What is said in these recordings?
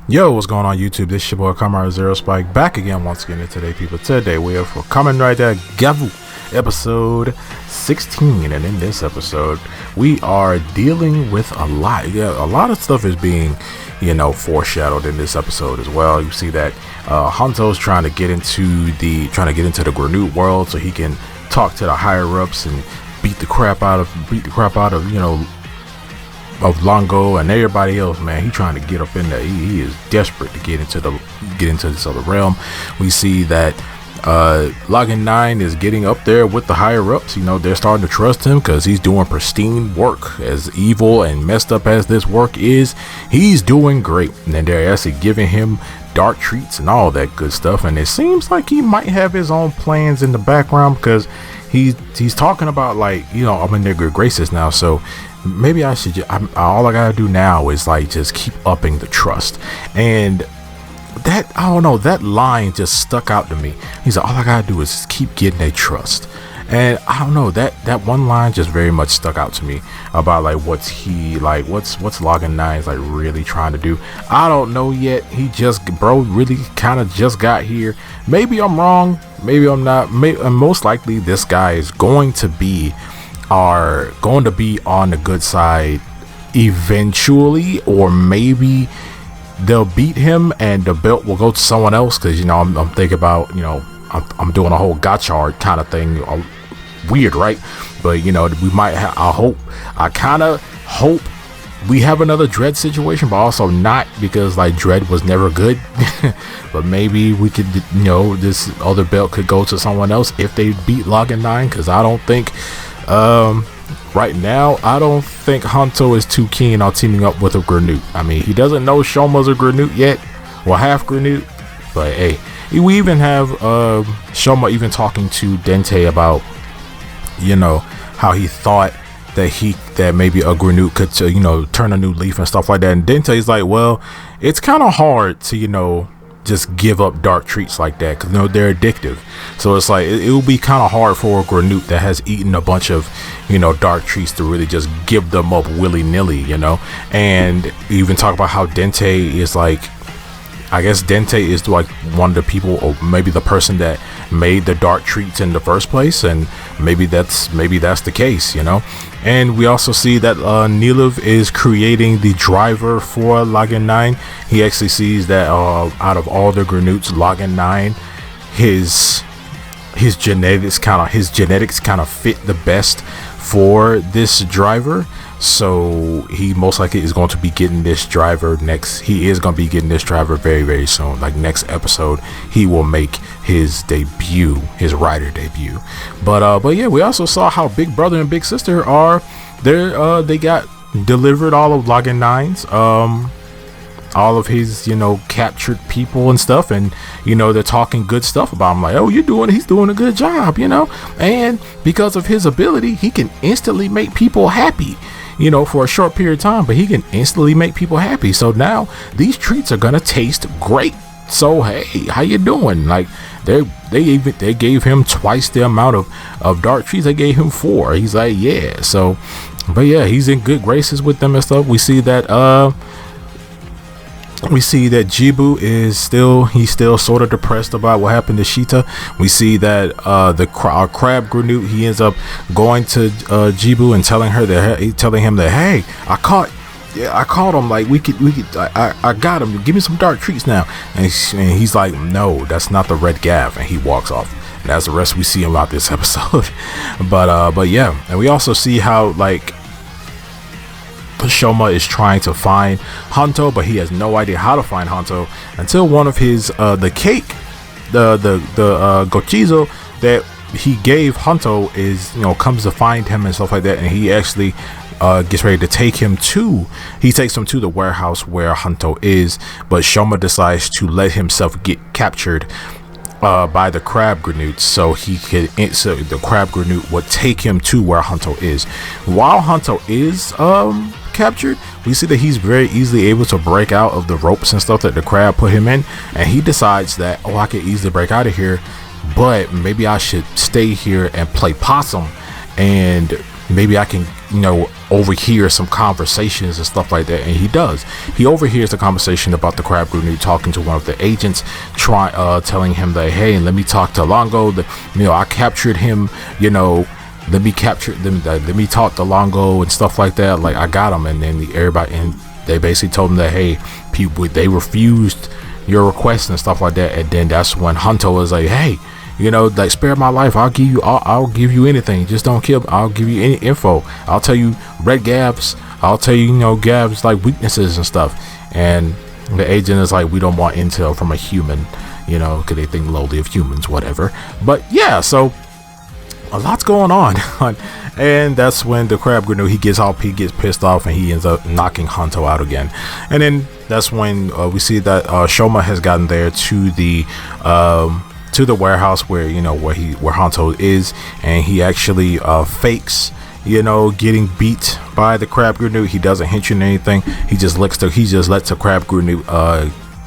Yo, what's going on YouTube? This is your boy Kamen Zero Spike back again once again. And today, people, today we are for Kamen Rider GAVV episode 16, and in this episode we are dealing with a lot of stuff is being foreshadowed in this episode as well. You see that Hanto's trying to get into the Granute world so he can talk to the higher ups and beat the crap out of Longo and everybody else. Man, he trying to get up in there. He is desperate to get into this other realm. We see that Login 9 is getting up there with the higher ups. They're starting to trust him because he's doing pristine work. As evil and messed up as this work is, he's doing great, and then they're actually giving him dark treats and all that good stuff. And it seems like he might have his own plans in the background, because he's talking about, like, I'm in their good graces now, so maybe I should all I gotta do now is like just keep upping the trust. And that, I don't know, that line just stuck out to me. He's like, all I gotta do is just keep getting their trust. And I don't know, that one line just very much stuck out to me about like what's Login 9's like really trying to do. I don't know yet. He just really kind of just got here. Maybe I'm wrong, maybe I'm not. Most likely this guy is going to be on the good side eventually, or maybe they'll beat him and the belt will go to someone else, because I'm thinking about I'm doing a whole gotchard kind of thing. Weird, right? But we might have, I kind of hope we have another Dread situation, but also not, because like Dread was never good. But maybe we could, this other belt could go to someone else if they beat Login 9, because I don't think right now, I don't think Hanto is too keen on teaming up with a Granute. I mean, he doesn't know Shoma's a Granute yet, or half Granute. But hey, we even have Shoma even talking to Dente about how he thought that maybe a Granute could turn a new leaf and stuff like that. And Dente's like, well, it's kind of hard to just give up dark treats like that, because they're addictive. So it's like it will be kind of hard for a Granute that has eaten a bunch of dark treats to really just give them up willy-nilly. And even talk about how Dente is like, I guess Dente is like one of the people, or maybe the person that made the dark treats in the first place, and maybe that's the case. And we also see that Nilov is creating the driver for Login 9. He actually sees that out of all the Granutes, Login 9, his genetics kind of fit the best for this driver. So he most likely is going to be getting this driver next. He is going to be getting this driver very, very soon. Like next episode, he will make his debut, his rider debut. But yeah, we also saw how Big Brother and Big Sister are there. They got delivered all of Login 9's all of his captured people and stuff, and they're talking good stuff about him, like, oh, he's doing a good job, and because of his ability, he can instantly make people happy, for a short period of time, but he can instantly make people happy. So now these treats are gonna taste great. So hey, how you doing? Like they gave him twice the amount of dark treats. They gave him 4. He's like, yeah. So, but yeah, he's in good graces with them and stuff. We see that Jibu is still sort of depressed about what happened to Shita. We see that our crab Granute, he ends up going to Jibu and telling him that, hey, I caught him. Like I got him. Give me some dark treats now. And he's like, no, that's not the red GAVV, and he walks off. And that's the rest we see about this episode. But yeah, and we also see how like Shoma is trying to find Hanto, but he has no idea how to find Hanto until one of his the gochizo that he gave Hanto is comes to find him and stuff like that, and he actually gets ready to takes him to the warehouse where Hanto is, but Shoma decides to let himself get captured by the crab Granute, so the crab Granute would take him to where Hanto is. While Hanto is captured, we see that he's very easily able to break out of the ropes and stuff that the crab put him in, and he decides that, oh, I can easily break out of here, but maybe I should stay here and play possum and maybe I can, overhear some conversations and stuff like that. And he does. He overhears the conversation about the crab grenade talking to one of the agents, telling him that, hey, let me talk to Longo. I captured him. Let me capture them. Let me talk to Longo and stuff like that. Like, I got him. And then they basically told him that, hey, people, they refused your request and stuff like that. And then that's when Hunter was like, hey, like, spare my life. I'll give you anything. Just don't kill me. I'll give you any info. I'll tell you red Gavs. I'll tell you, Gavs like weaknesses and stuff. And the agent is like, we don't want intel from a human, because they think lowly of humans, whatever. But yeah, so a lot's going on. And that's when the crab grenade, he gets pissed off, and he ends up knocking Hanto out again. And then that's when we see that Shoma has gotten there to the warehouse where Hanto is, and he actually fakes getting beat by the crab grenade. He doesn't hit you in anything. He just lets the crab grenade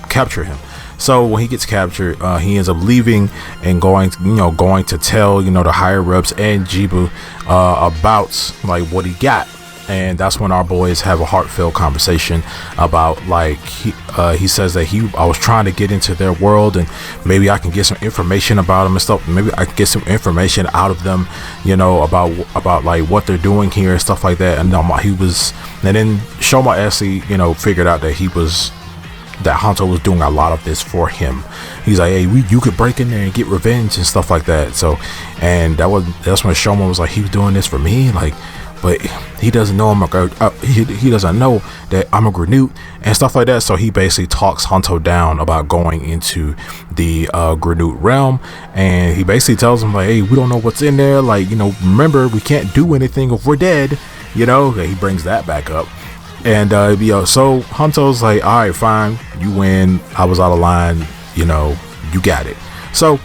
capture him. So when he gets captured, he ends up leaving and going to tell the higher ups and Jibu about like what he got. And that's when our boys have a heartfelt conversation about, like, he says that I was trying to get into their world, and maybe I can get some information about them and stuff. Maybe I can get some information out of them, about like what they're doing here and stuff like that. And then Shoma actually, figured out that that Hanto was doing a lot of this for him. He's like, hey, you could break in there and get revenge and stuff like that. So, and that's when Shoma was like, he was doing this for me, like, but he doesn't know he doesn't know that I'm a Granute and stuff like that. So he basically talks Hanto down about going into the Granute realm, and he basically tells him like, hey, we don't know what's in there, like, remember, we can't do anything if we're dead. He brings that back up. And so Hanto's like, all right, fine, you win, I was out of line, you got it. So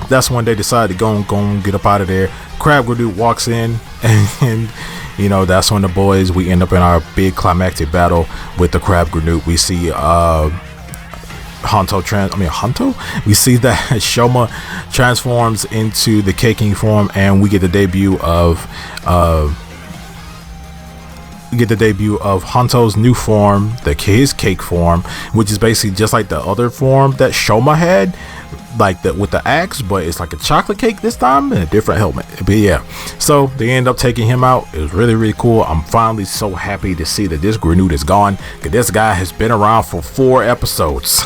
that's when they decide to go and get up out of there. Crab Grenade walks in, and that's when the boys, we end up in our big climactic battle with the Crab Grenade. We see we see that Shoma transforms into the K-King form, and we get the debut of Hanto's new form, his cake form, which is basically just like the other form that Shoma had, like with the axe, but it's like a chocolate cake this time and a different helmet. But yeah, so they end up taking him out. It was really, really cool. I'm finally so happy to see that this Grenade is gone, because this guy has been around for 4 episodes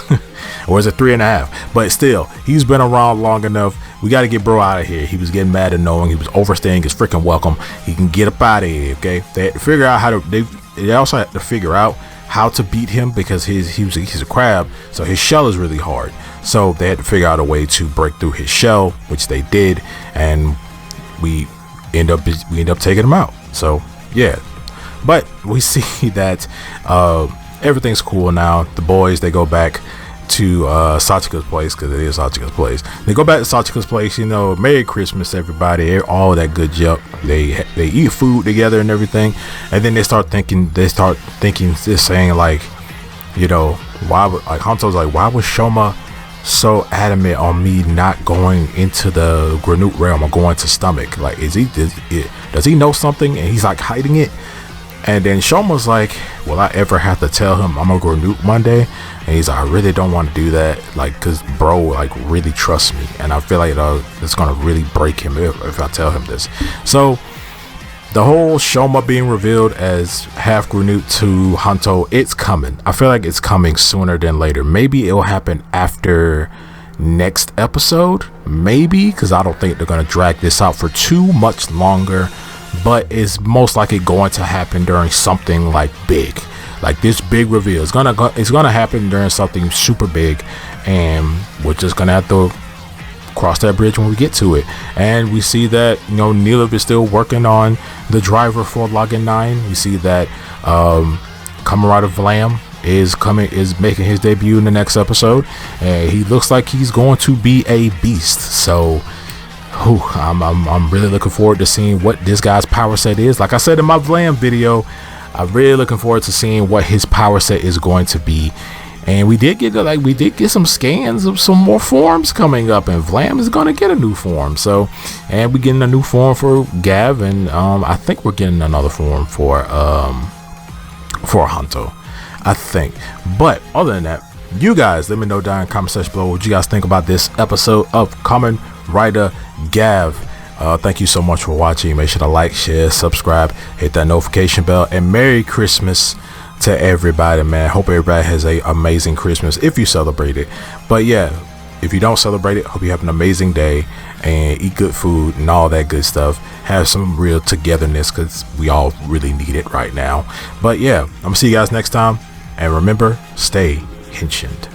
or is it 3.5? But still, he's been around long enough. We got to get bro out of here. He was getting mad and knowing he was overstaying his freaking welcome. He can get up out of here. Okay, they had to figure out they also had to figure out how to beat him, because he's a crab, so his shell is really hard. So they had to figure out a way to break through his shell, which they did, and we end up taking him out. So yeah, but we see that everything's cool now. The boys, they go back to Sachika's place, because it is Sachika's place. They go back to Sachika's place, Merry Christmas everybody, all that good junk. They eat food together and everything, and then they start thinking this, saying like, why would, like, Hanto's like, why was Shoma so adamant on me not going into the Granute realm or going to Stomach? Like, does he know something and he's like hiding it? And then Shoma's like, will I ever have to tell him I'm a Granute one day? And he's like, I really don't want to do that, like, because bro, like, really trusts me, and I feel like it's gonna really break him if I tell him this. So the whole Shoma being revealed as half Granute to Hanto, it's coming. I feel like it's coming sooner than later. Maybe it'll happen after next episode, maybe, because I don't think they're gonna drag this out for too much longer. But it's most likely going to happen during something like big, like this big reveal. It's gonna happen during something super big, and we're just gonna have to cross that bridge when we get to it. And we see that Neelav is still working on the driver for Login 9. We see that Kamen Vlam is making his debut in the next episode, and he looks like he's going to be a beast. So I'm really looking forward to seeing what this guy's power set is. Like I said in my Vlam video, I'm really looking forward to seeing what his power set is going to be. And we did get some scans of some more forms coming up, and Vlam is going to get a new form. So, and we're getting a new form for Gav, and I think we're getting another form for Hanto, I think. But other than that, you guys let me know down in the comment section below what you guys think about this episode of Kamen Rider GAVV. Thank you so much for watching. Make sure to like, share, subscribe, hit that notification bell, and Merry Christmas to everybody, man. Hope everybody has a amazing Christmas if you celebrate it. But yeah, if you don't celebrate it, hope you have an amazing day and eat good food and all that good stuff. Have some real togetherness, because we all really need it right now. But yeah, I'm gonna see you guys next time, and remember, stay henshined.